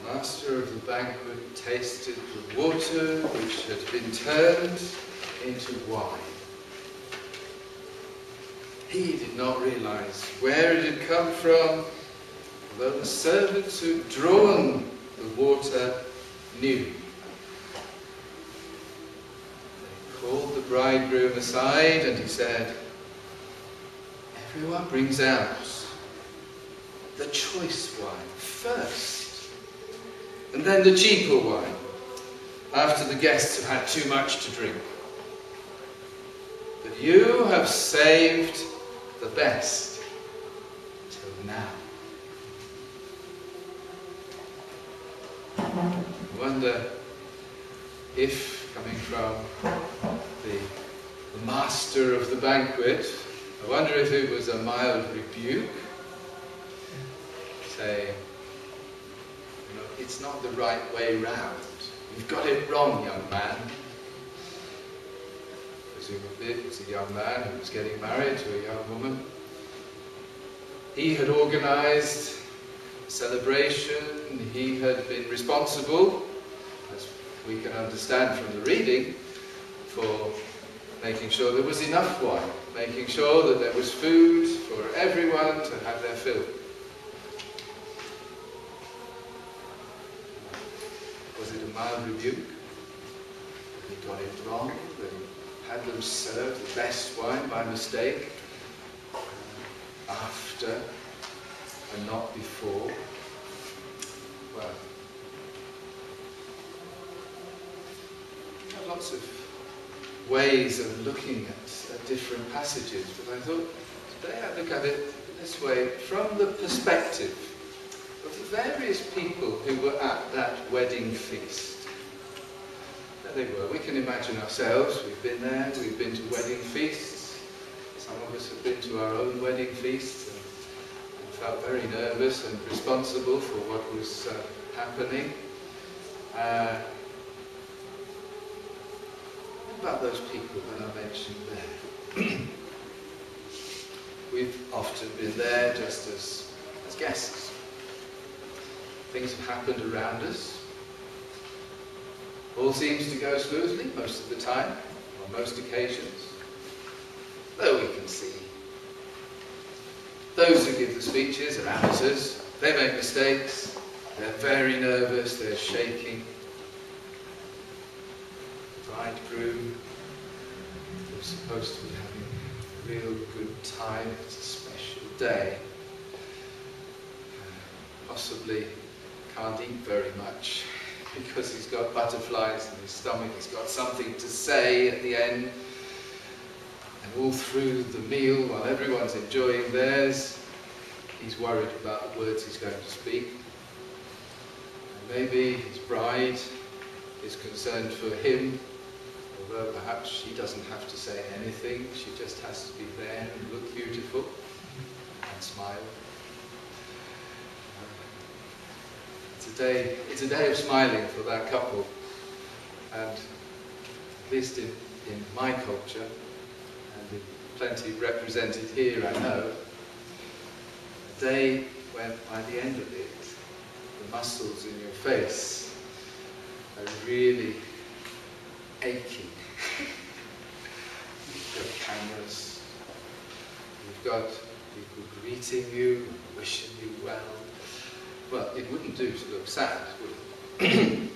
The master of the banquet tasted the water which had been turned into wine. He did not realize where it had come from, although the servants who had drawn the water knew. They called the bridegroom aside and he said, "Everyone brings out the choice wine first, and then the cheaper wine, after the guests have had too much to drink. But you have saved the best till now." I wonder if, coming from the master of the banquet, I wonder if it was a mild rebuke, saying, it's not the right way round. You've got it wrong, young man. Presumably it was a young man who was getting married to a young woman. He had organised a celebration. He had been responsible, as we can understand from the reading, for making sure there was enough wine, making sure that there was food for everyone to have their fill. Was it a mild rebuke? That he got it wrong? That he had them serve the best wine by mistake? After and not before? Well, we have lots of ways of looking at different passages, but I thought today I'd look at it this way, from the perspective of the various people who were at that wedding feast. There they were. We can imagine ourselves. We've been there. We've been to wedding feasts. Some of us have been to our own wedding feasts and felt very nervous and responsible for what was happening. What about those people that I mentioned there? We've often been there just as guests. Things have happened around us. All seems to go smoothly most of the time, on most occasions. Though we can see those who give the speeches are amateurs. They make mistakes. They're very nervous. They're shaking. The bridegroom was supposed to be having a real good time. It's a special day. Possibly can't eat very much because he's got butterflies in his stomach. He's got something to say at the end. And all through the meal, while everyone's enjoying theirs, he's worried about the words he's going to speak. And maybe his bride is concerned for him, although perhaps she doesn't have to say anything. She just has to be there and look beautiful and smile. It's a day of smiling for that couple, and at least in my culture, and plenty represented here, I know, a day when by the end of it, the muscles in your face are really aching. You've got cameras, you've got people greeting you, wishing you well. Well, it wouldn't do to look sad, would it?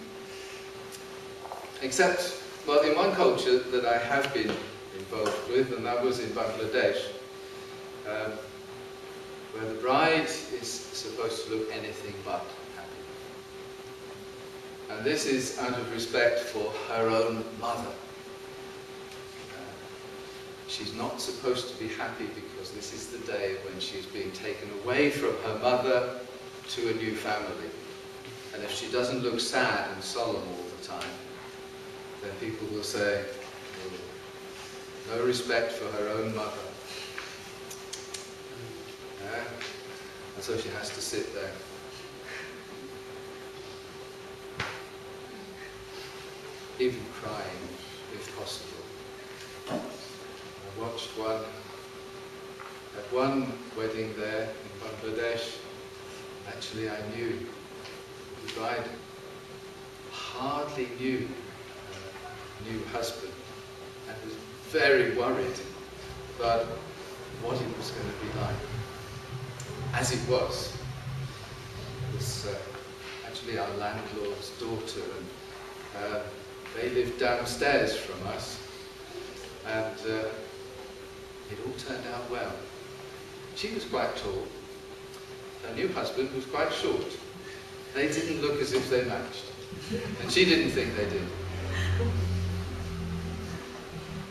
Except, well, in one culture that I have been involved with, and that was in Bangladesh, where the bride is supposed to look anything but happy. And this is out of respect for her own mother. She's not supposed to be happy because this is the day when she's being taken away from her mother to a new family. And if she doesn't look sad and solemn all the time, then people will say, oh, no respect for her own mother. And so she has to sit there. Even crying, if possible. I watched at one wedding there in Bangladesh. Actually, I knew the bride hardly knew her new husband and was very worried about what it was going to be like. As it was actually our landlord's daughter, and they lived downstairs from us, and it all turned out well. She was quite tall, her new husband was quite short. They didn't look as if they matched, and she didn't think they did.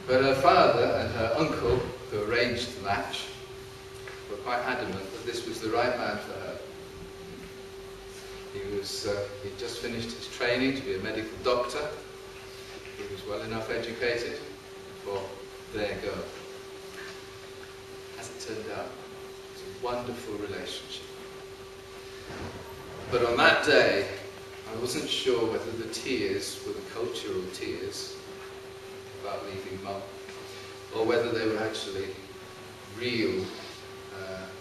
But her father and her uncle, who arranged the match, were quite adamant that this was the right man for her. He'd just finished his training to be a medical doctor. He was well enough educated for their girl. As it turned out, it was a wonderful relationship. But on that day, I wasn't sure whether the tears were the cultural tears about leaving Mum, or whether they were actually real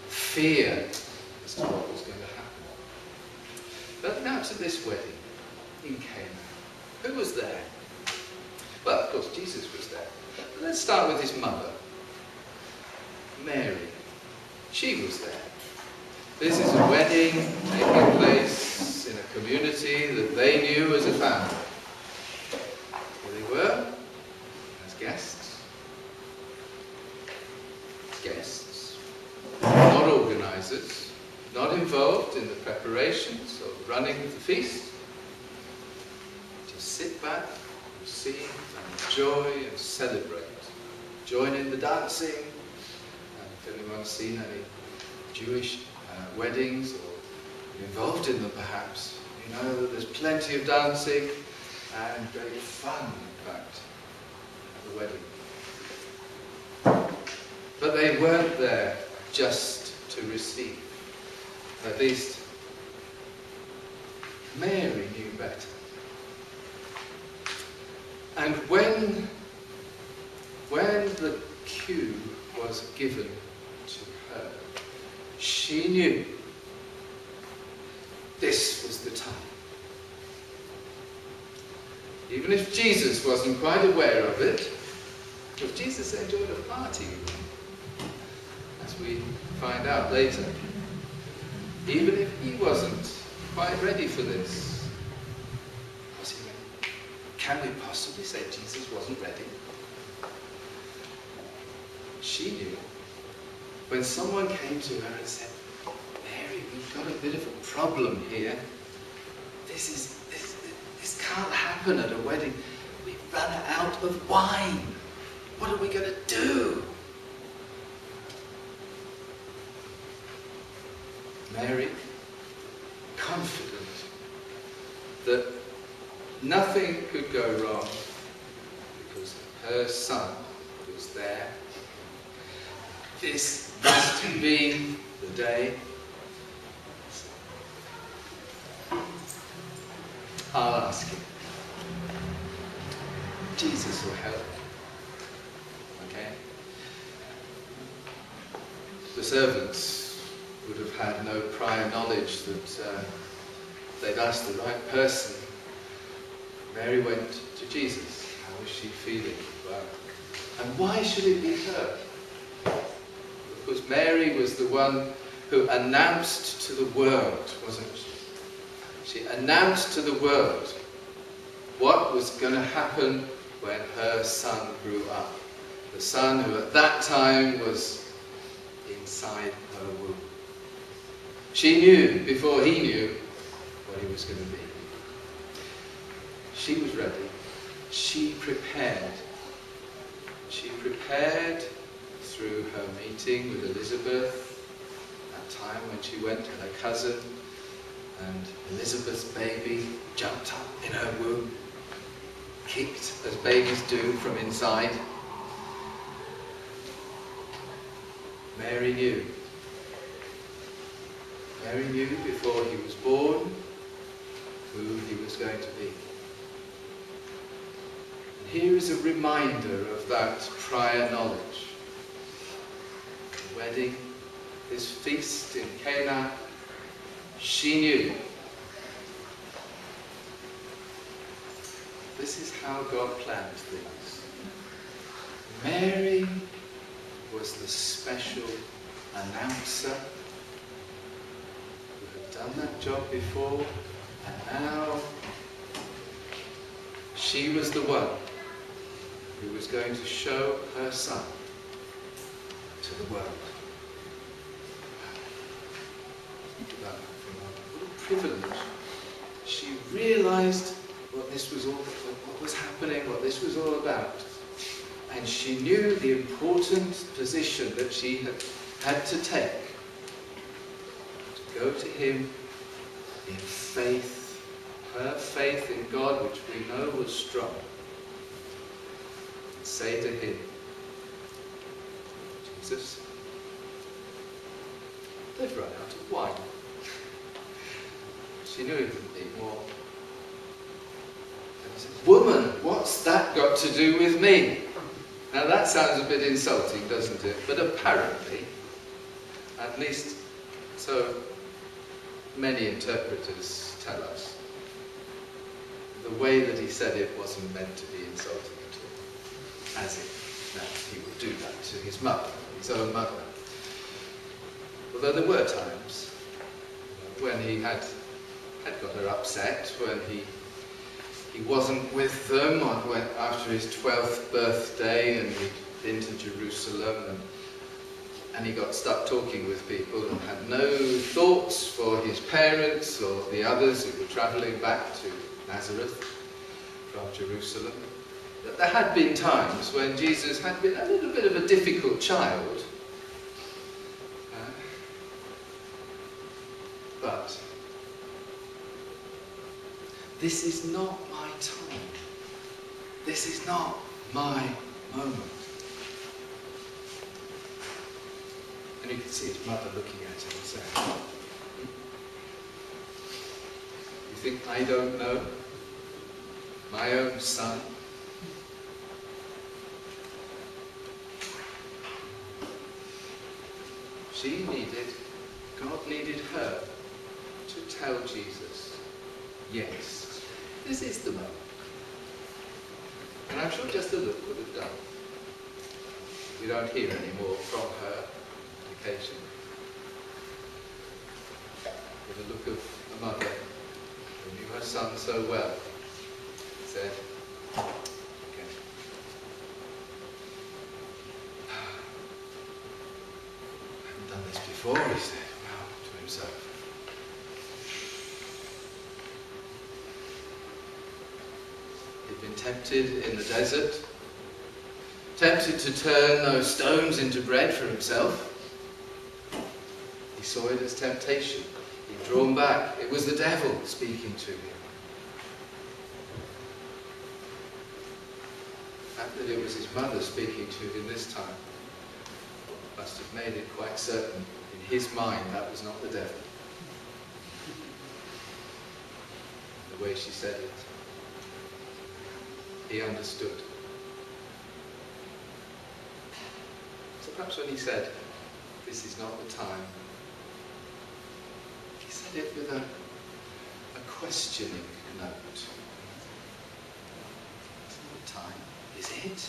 fear as to what was going to happen. But now to this wedding in Cana. Who was there? Well, of course, Jesus was there. But let's start with his mother, Mary. She was there. This is a wedding taking place in a community that they knew as a family. Here they were, as guests. Guests. Not organisers. Not involved in the preparations or running of the feast. Just sit back, see, and enjoy and celebrate. Join in the dancing. And if anyone's seen any Jewish weddings or involved in them perhaps, you know that there's plenty of dancing and great fun, in fact, at the wedding. But they weren't there just to receive. At least Mary knew better. And when the cue was given to her, she knew this was the time. Even if Jesus wasn't quite aware of it, because Jesus enjoyed a party, as we find out later. Even if he wasn't quite ready for this, was he ready? Can we possibly say Jesus wasn't ready? She knew. When someone came to her and said, Mary, we've got a bit of a problem here. This can't happen at a wedding. We've run out of wine. What are we going to do? Mary, confident that nothing could go wrong because her son was there. This must be the day. I'll ask him. Jesus will help. Okay? The servants would have had no prior knowledge that they'd asked the right person. Mary went to Jesus. How was she feeling? Well, and why should it be her? Because Mary was the one who announced to the world, wasn't she? She announced to the world what was going to happen when her son grew up. The son who at that time was inside her womb. She knew before he knew what he was going to be. She was ready. She prepared. She prepared through her meeting with Elizabeth, that time when she went to her cousin, and Elizabeth's baby jumped up in her womb, kicked as babies do from inside. Mary knew. Mary knew before he was born who he was going to be. And here is a reminder of that prior knowledge. The wedding, this feast in Cana, she knew. This is how God planned things. Mary was the special announcer who had done that job before, and now she was the one who was going to show her son to the world. Think about that for a moment. What a privilege. She realized what was happening, what this was all about. And she knew the important position that she had to take. To go to him in faith, her faith in God, which we know was strong. And say to him, Jesus, they've run out of wine. She knew he wouldn't need more. And he said, woman, what's that got to do with me? Now that sounds a bit insulting, doesn't it? But apparently, at least so many interpreters tell us, the way that he said it wasn't meant to be insulting at all. As if now he would do that to his mother, his own mother. Although there were times when he had got her upset, when he wasn't with them after his 12th birthday, and he'd been to Jerusalem, and he got stuck talking with people and had no thoughts for his parents or the others who were travelling back to Nazareth from Jerusalem. But there had been times when Jesus had been a little bit of a difficult child. But this is not my time. This is not my moment. And you can see his mother looking at him and saying, you think I don't know? My own son? God needed her to tell Jesus, yes, this is the moment. And I'm sure just a look would have done. We don't hear any more from her on occasion. With a look of a mother who knew her son so well, said, okay. I haven't done this before, he said, well, to himself. He'd been tempted in the desert, tempted to turn those stones into bread for himself. He saw it as temptation. He'd drawn back. It was the devil speaking to him. The fact that it was his mother speaking to him this time must have made it quite certain in his mind that was not the devil. The way she said it, he understood. So perhaps when he said, this is not the time, he said it with a questioning note. It's not the time, is it?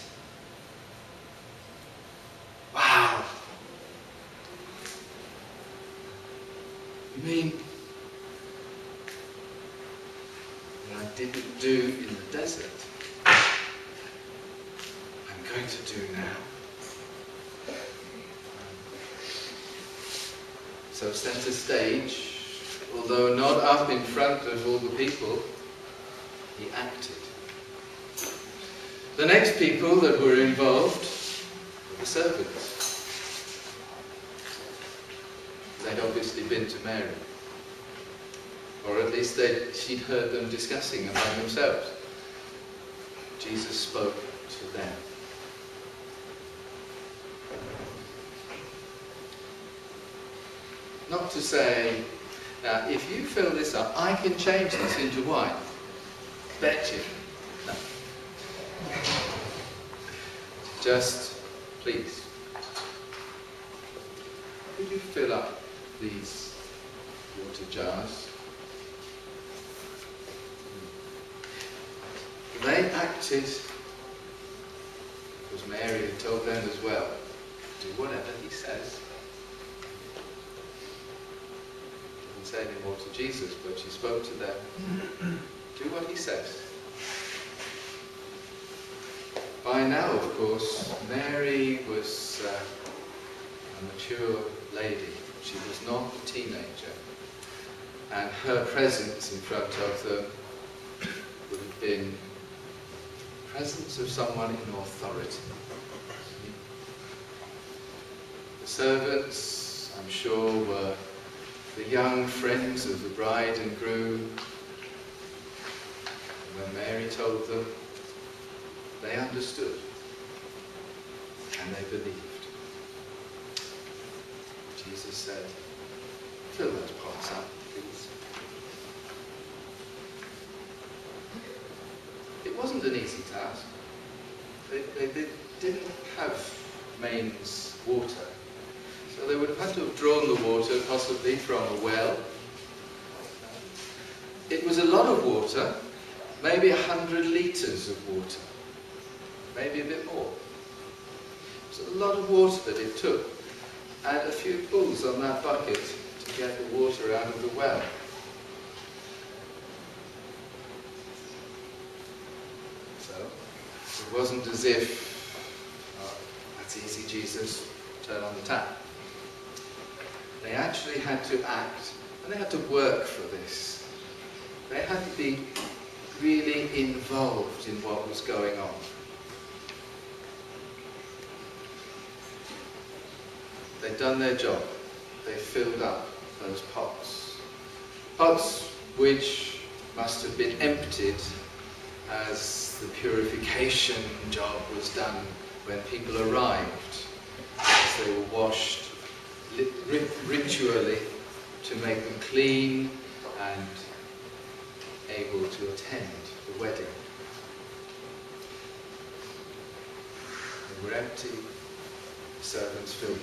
Wow! You mean what I didn't do in the desert, I'm going to do now? So center stage, although not up in front of all the people, he acted. The next people that were involved were the servants. They'd obviously been to Mary, or at least she'd heard them discussing among themselves. Jesus spoke to them. Not to say, now if you fill this up, I can change this into wine. Bet you. No. Just, please, could you fill up these water jars? They acted, because Mary had told them as well, do whatever he says. Didn't say any more to Jesus, but she spoke to them. Do what he says. By now, of course, Mary was a mature lady. She was not a teenager. And her presence in front of them would have been the presence of someone in authority. The servants, I'm sure, were the young friends of the bride and groom. And when Mary told them, they understood and they believed. Jesus said, fill those pots up, please. It wasn't an easy task. They didn't have mains water. So they would have had to have drawn the water, possibly from a well. It was a lot of water, maybe 100 litres of water, maybe a bit more. It was a lot of water that it took, and a few pulls on that bucket to get the water out of the well. So, it wasn't as if, oh, that's easy, Jesus, turn on the tap. They actually had to act, and they had to work for this. They had to be really involved in what was going on. They'd done their job. They filled up those pots. Pots which must have been emptied as the purification job was done when people arrived, as they were washed ritually to make them clean and able to attend the wedding. They were empty, the servants filled them.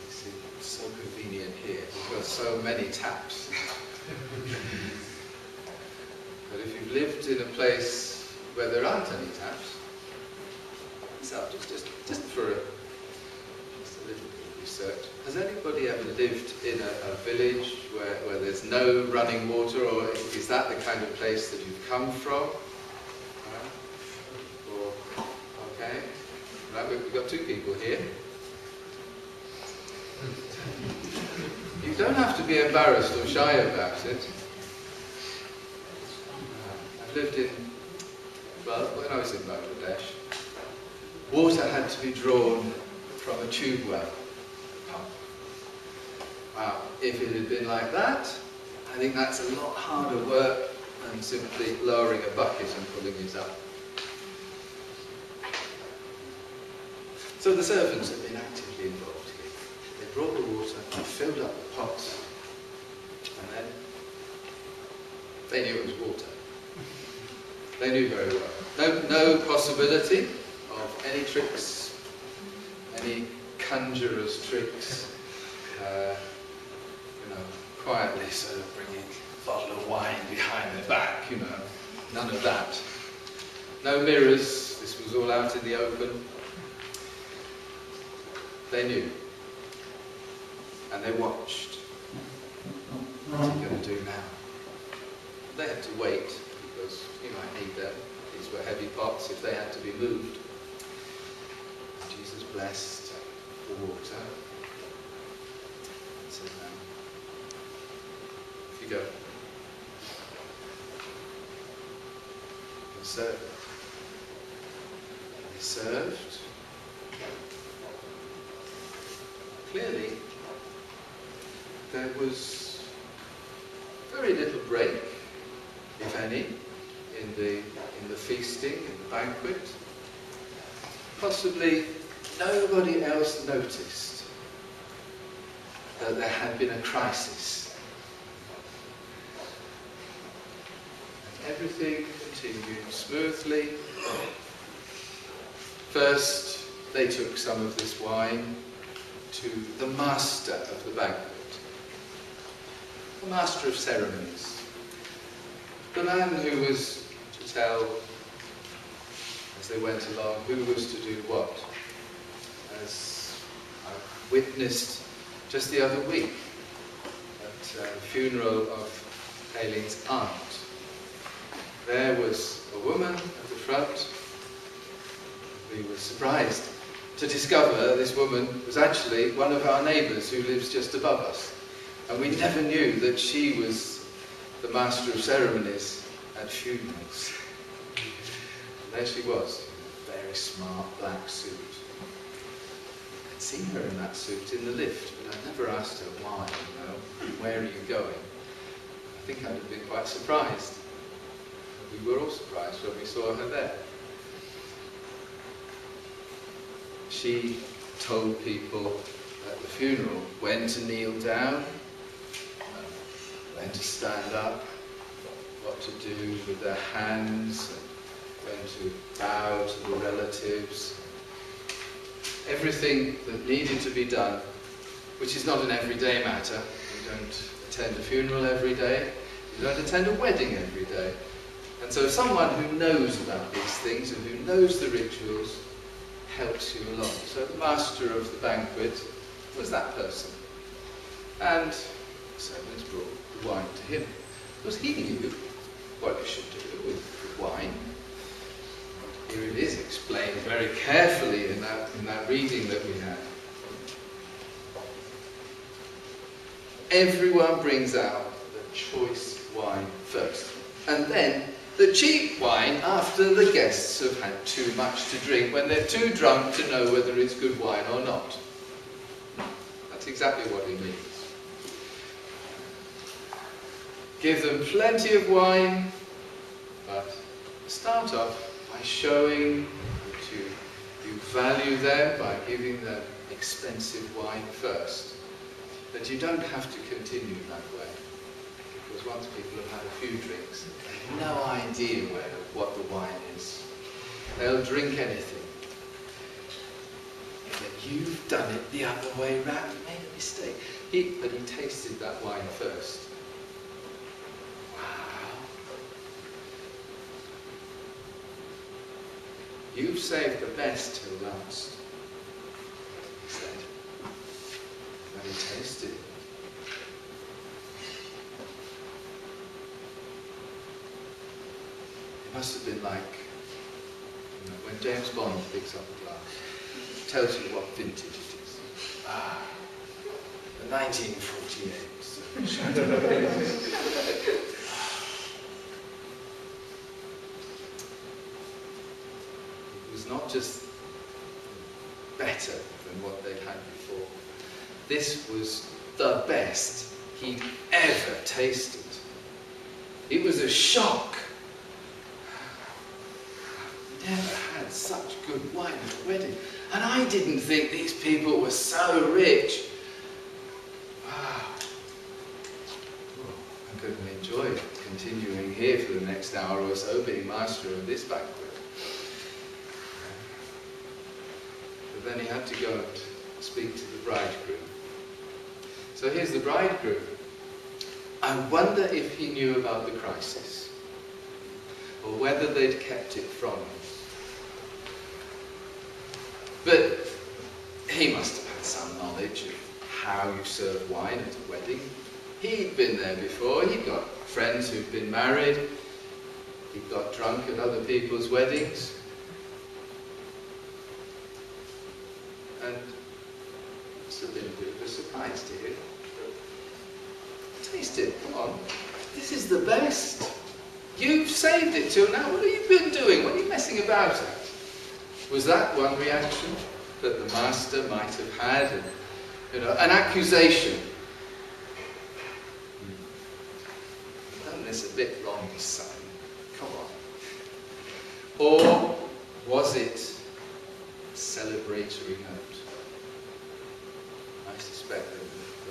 You see, it's so convenient here. We've got so many taps. But if you've lived in a place where there aren't any taps, so just for a little bit of research, has anybody ever lived in a village where there's no running water, or is that the kind of place that you've come from? Or, okay, right, we've got two people here. You don't have to be embarrassed or shy about it. I've lived in, well, when I was in Bangladesh, water had to be drawn from a tube well, a pump. Wow, if it had been like that, I think that's a lot harder work than simply lowering a bucket and pulling it up. So the servants had been actively involved here. They brought the water, and filled up the pots, and then they knew it was water. They knew very well. No possibility of any tricks, any conjurer's tricks, quietly sort of bringing a bottle of wine behind their back, none of that. No mirrors, this was all out in the open. They knew. And they watched. What's he going to do now? They had to wait, because he might need them. These were heavy pots if they had to be moved. Jesus blessed the water and said, now, off you go. And serve. They served. Clearly, there was very little break, if any, in the feasting, in the banquet. Possibly nobody else noticed that there had been a crisis. And everything continued smoothly. First, they took some of this wine to the master of the banquet. a master of ceremonies. The man who was to tell, as they went along, who was to do what. As I witnessed just the other week at the funeral of Aileen's aunt. There was a woman at the front. We were surprised to discover this woman was actually one of our neighbours who lives just above us. And we never knew that she was the master of ceremonies at funerals. And there she was, in a very smart black suit. I'd seen her in that suit in the lift, but I'd never asked her why, where are you going? I think I'd have been quite surprised. We were all surprised when we saw her there. She told people at the funeral when to kneel down, when to stand up, what to do with their hands, and when to bow to the relatives. Everything that needed to be done, which is not an everyday matter. You don't attend a funeral every day. You don't attend a wedding every day. And so someone who knows about these things and who knows the rituals helps you along. So the master of the banquet was that person. And the servants brought the wine to him, because he knew what you should do with the wine. Here it is explained very carefully in that reading that we had. Everyone brings out the choice wine first, and then the cheap wine after the guests have had too much to drink, when they're too drunk to know whether it's good wine or not. That's exactly what he means. Give them plenty of wine, but start off by showing that you value them, by giving them expensive wine first. That you don't have to continue that way. Because once people have had a few drinks, they have no idea what the wine is. They'll drink anything. But you've done it the other way round. You made a mistake. But he tasted that wine first. Wow. You've saved the best till last, he said. When he tasted it. It must have been like, when James Bond picks up a glass, tells you what vintage it is. The 1948. It was not just better than what they'd had before. This was the best he'd ever tasted. It was a shock. Never had such good wine at a wedding. And I didn't think these people were so rich. Wow. Well, I'm going to enjoy continuing here for the next hour or so, being master of this banquet. But then he had to go and speak to the bridegroom. So here's the bridegroom. I wonder if he knew about the crisis, or whether they'd kept it from him. But he must have had some knowledge of how you serve wine at a wedding. He'd been there before. He'd got friends who'd been married. He'd got drunk at other people's weddings. And it's been a bit of a surprise to him. Taste it, come on. This is the best. You've saved it till now. What have you been doing? What are you messing about at? Was that one reaction that the master might have had? And, an accusation. You've done this a bit wrong, son. Come on. Or was it a celebratory note? I suspect that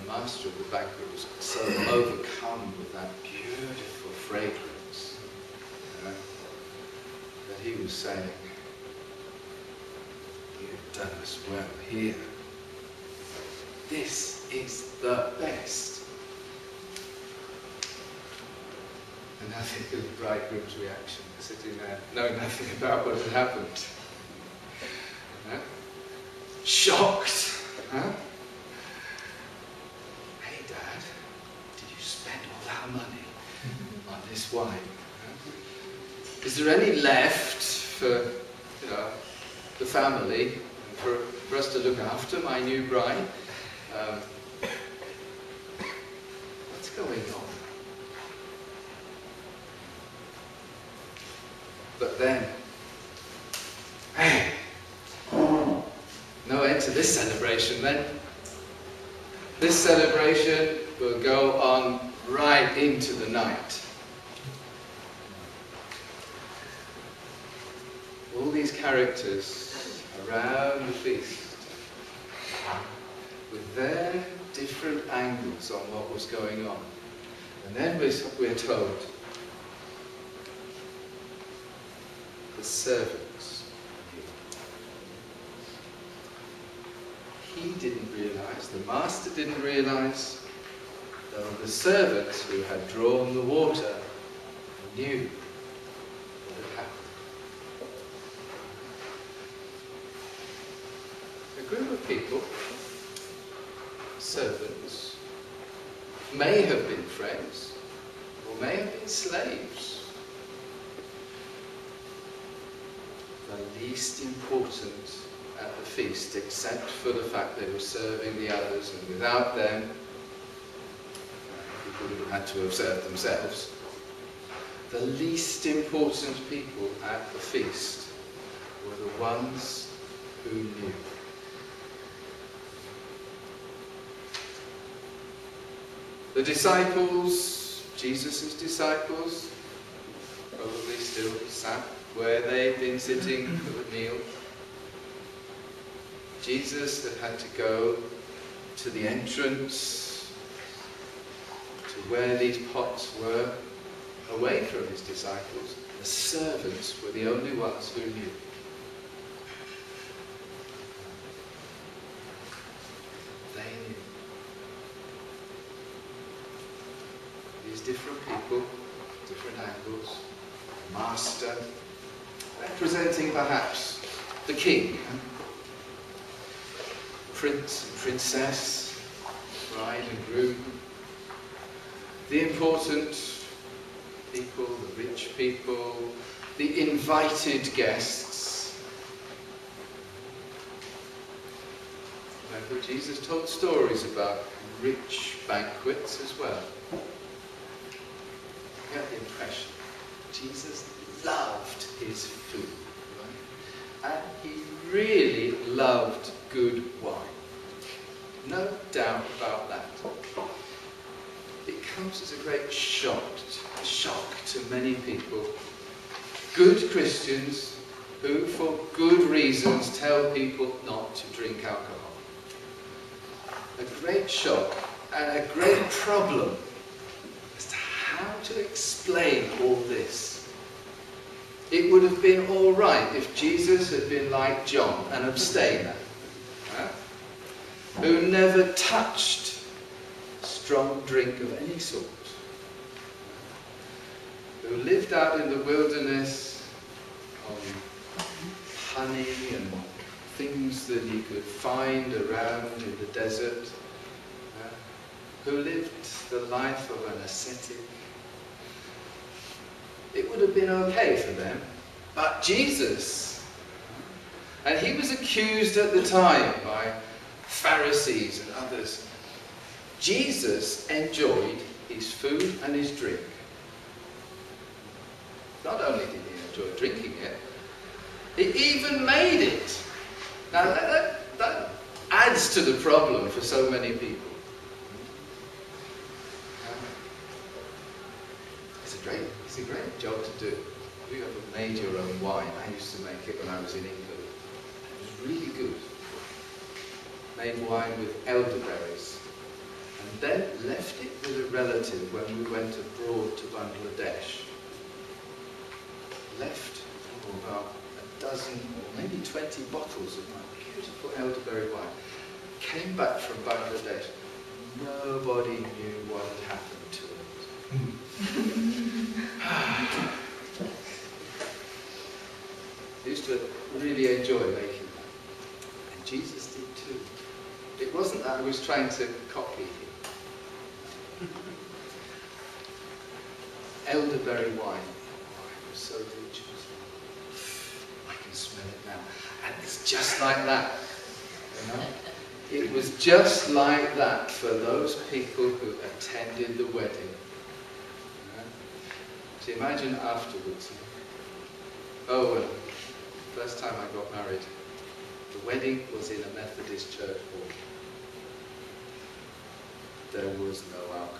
the master of the banquet was so overcome with that beautiful fragrance that he was saying, "You've done us well here. This is the best." And I think of the bridegroom's reaction, sitting there, knowing nothing about what had happened. Shocked. Hey Dad, did you spend all our money on this wine? Is there any left for the family, for us to look after my new bride? What's going on? But then, hey, no end to this celebration then. This celebration will go on right into the night. All these characters around the feast, with their different angles on what was going on. And then we're told, the servants knew. He didn't realise, the master didn't realise, though the servants who had drawn the water knew what had happened. A group of people, servants, may have been friends, or may have been slaves. The least important at the feast, except for the fact they were serving the others, and without them, people would have had to have served themselves. The least important people at the feast were the ones who knew. The disciples, Jesus' disciples, probably still sat where they'd been sitting for the meal. Jesus had to go to the entrance, to where these pots were, away from his disciples. The servants were the only ones who knew. They knew. These different people, different angles, the master, representing perhaps the king, prince and princess, bride and groom, the important people, the rich people, the invited guests. Remember, Jesus told stories about rich banquets as well. You get the impression Jesus loved his food, right? And he really loved good wine. No doubt about that. It comes as a great shock to many people. Good Christians who, for good reasons, tell people not to drink alcohol. A great shock and a great problem as to how to explain all this. It would have been all right if Jesus had been like John, an abstainer, who never touched strong drink of any sort, who lived out in the wilderness on honey and things that he could find around in the desert, who lived the life of an ascetic. It would have been okay for them, but Jesus, and he was accused at the time by Pharisees and others. Jesus enjoyed his food and his drink. Not only did he enjoy drinking it, he even made it. Now that adds to the problem for so many people. It's a great job to do. You ever made your own wine? I used to make it when I was in England. It was really good. Made wine with elderberries. And then left it with a relative when we went abroad to Bangladesh. Left about a dozen or maybe 20 bottles of my beautiful elderberry wine. Came back from Bangladesh. Nobody knew what had happened to it. I used to really enjoy making that. And Jesus did too. It wasn't that I was trying to copy him. Elderberry wine. Oh, it was so delicious. I can smell it now. And it's just like that. You know? It was just like that for those people who attended the wedding. You know? So imagine afterwards. Oh, well, first time I got married, the wedding was in a Methodist church hall. There was no alcohol.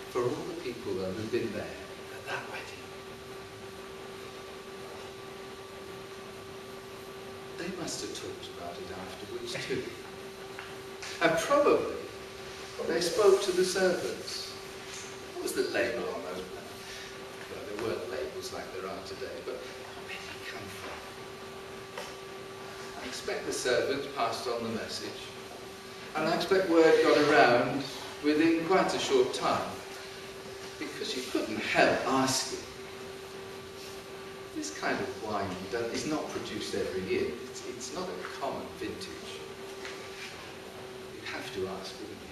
For all the people though who've been there at that wedding, they must have talked about it afterwards too. And probably they spoke to the servants. What was the label on those? Well, there weren't labels like there are today, but where did it come from? I expect the servants passed on the message, and I expect word got around within quite a short time, because you couldn't help asking. This kind of wine is not produced every year. It's not a common vintage. You'd have to ask, wouldn't you?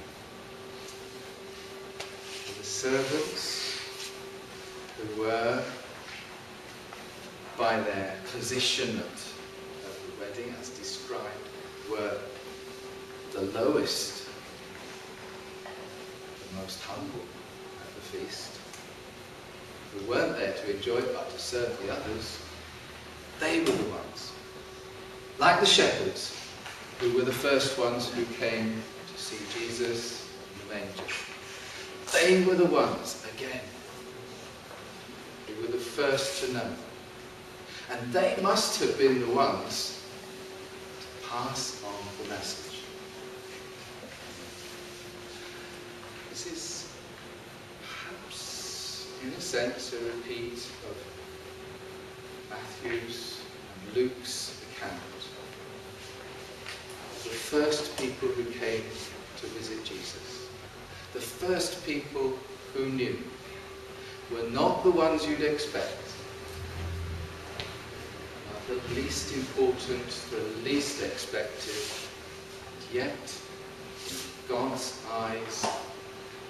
And the servants, who were, by their position at the wedding, as described, were the lowest, the most humble at the feast, who weren't there to enjoy it but to serve the others. They were the ones, like the shepherds, who were the first ones who came to see Jesus in the manger. They were the ones, again, who were the first to know. And they must have been the ones to pass on the message. This is perhaps, in a sense, a repeat of Matthew's and Luke's account of the first people who came to visit Jesus. The first people who knew were not the ones you'd expect. The least important, the least expected, yet, in God's eyes,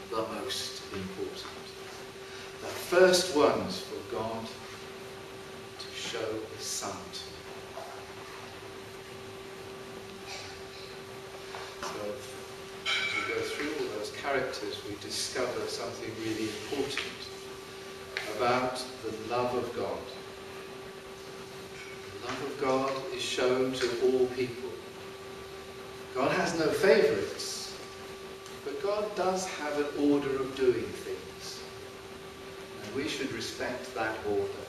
the most important. The first ones for God to show His Son to. So, as we go through all those characters, we discover something really important about the love of God. The love of God is shown to all people. God has no favourites, but God does have an order of doing things. And we should respect that order.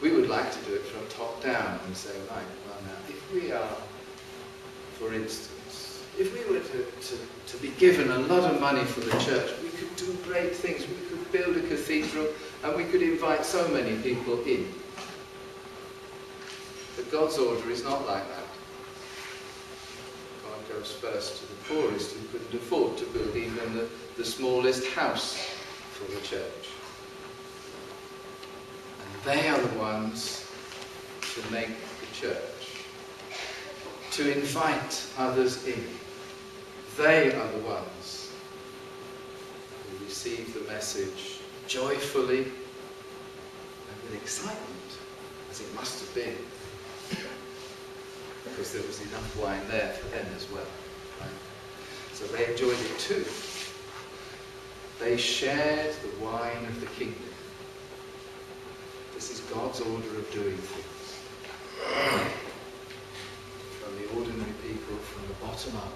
We would like to do it from top down and say, right, well now, if we are, for instance, if we were to be given a lot of money for the church, we could do great things. We could build a cathedral and we could invite so many people in. But God's order is not like that. God goes first to the poorest who couldn't afford to build even the smallest house for the church. And they are the ones to make the church, to invite others in. They are the ones who receive the message joyfully and with excitement, as it must have been, because there was enough wine there for them as well. Right? So they enjoyed it too. They shared the wine of the kingdom. This is God's order of doing things. From the ordinary people, from the bottom up.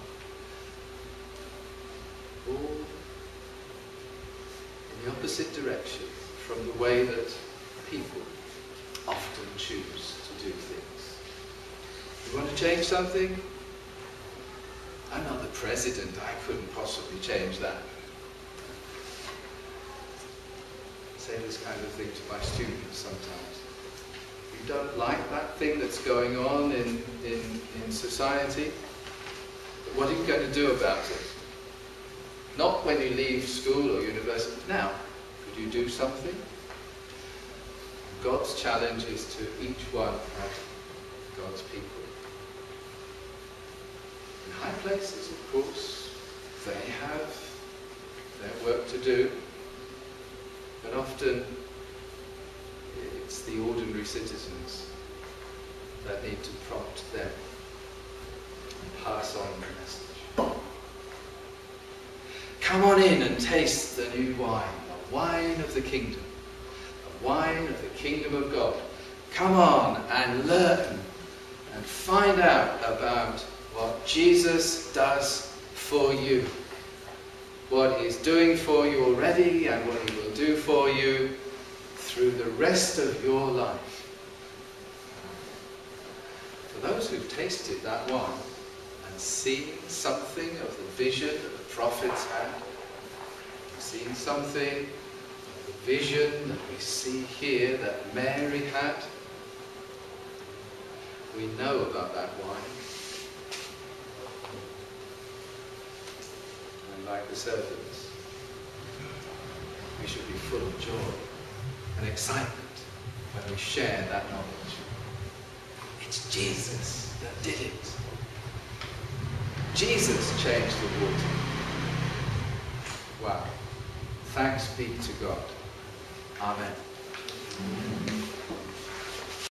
All in the opposite direction from the way that people often choose to do things. You want to change something? I'm not the president, I couldn't possibly change that. I say this kind of thing to my students sometimes. You don't like that thing that's going on in society. But what are you going to do about it? Not when you leave school or university. Now, could you do something? God's challenge is to each one of God's people. In high places, of course, they have their work to do, but often it's the ordinary citizens that need to prompt them and pass on the message. Come on in and taste the new wine, the wine of the kingdom, the wine of the kingdom of God. Come on and learn and find out about what Jesus does for you, what he's doing for you already and what he will do for you through the rest of your life. For those who've tasted that wine and seen something of the vision that the prophets had, seen something of the vision that we see here that Mary had, we know about that wine. And like the servants, we should be full of joy and excitement when we share that knowledge. It's Jesus that did it. Jesus changed the water. Wow. Thanks be to God. Amen.